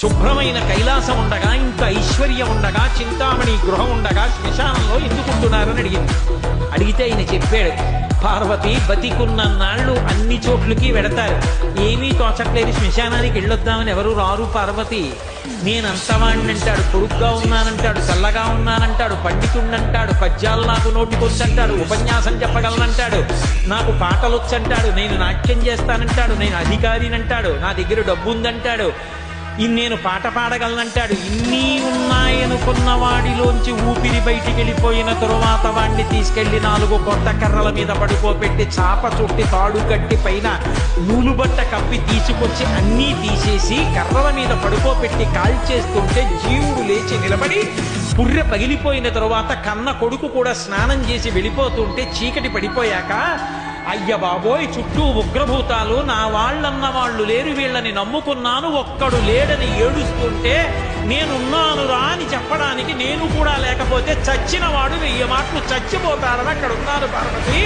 శుభ్రమైన కైలాసం ఉండగా, ఇంత ఐశ్వర్యం ఉండగా, చింతామణి గృహం ఉండగా శ్మశానంలో ఎందుకుంటున్నారని అడిగింది. అడిగితే ఆయన చెప్పాడు, పార్వతి బతికున్న నాళ్ళు అన్ని చోట్లకి వెడతారు, ఏమీ తోచట్లేదు, శ్మశానానికి వెళ్ళొద్దామని ఎవరు రారు పార్వతి. నేనంతవాణ్ణంటాడు, పొడుగ్గా ఉన్నానంటాడు, చల్లగా ఉన్నానంటాడు, పండితుణ్ణంటాడు, పద్యాలు నాకు నోటికొచ్చంటాడు, ఉపన్యాసం చెప్పగలనంటాడు, నాకు పాటలొచ్చంటాడు, నేను నాట్యం చేస్తానంటాడు, నేను అధికారినంటాడు, నా దగ్గర డబ్బు ఉందంటాడు, నేను పాట పాడగలనంటాడు. ఇన్ని ఉన్నాయనుకున్న వాడిలోంచి ఊపిరి బయటికి వెళ్ళిపోయిన తరువాత వాడిని తీసుకెళ్లి 4 కొత్త కర్రల మీద పడుకోబెట్టి చాప చుట్టి తాడు కట్టి పైన నూలుబట్ట కప్పి తీసుకొచ్చి అన్నీ తీసేసి కర్రల మీద పడుకోబెట్టి కాల్చేస్తుంటే జీవుడు లేచి నిలబడి పుర్రె పగిలిపోయిన తరువాత కన్న కొడుకు కూడా స్నానం చేసి వెళ్ళిపోతుంటే చీకటి పడిపోయాక, అయ్య బాబోయ్ చుట్టూ ఉగ్రభూతాలు, నా వాళ్ళన్న వాళ్ళు లేరు, వీళ్ళని నమ్ముకున్నాను, ఒక్కడు లేడని ఏడుస్తుంటే నేనున్నాను రా అని చెప్పడానికి నేను కూడా లేకపోతే చచ్చిన వాడు 1000 మాటలు చచ్చిపోతారని అక్కడ ఉన్నాను పార్వతి.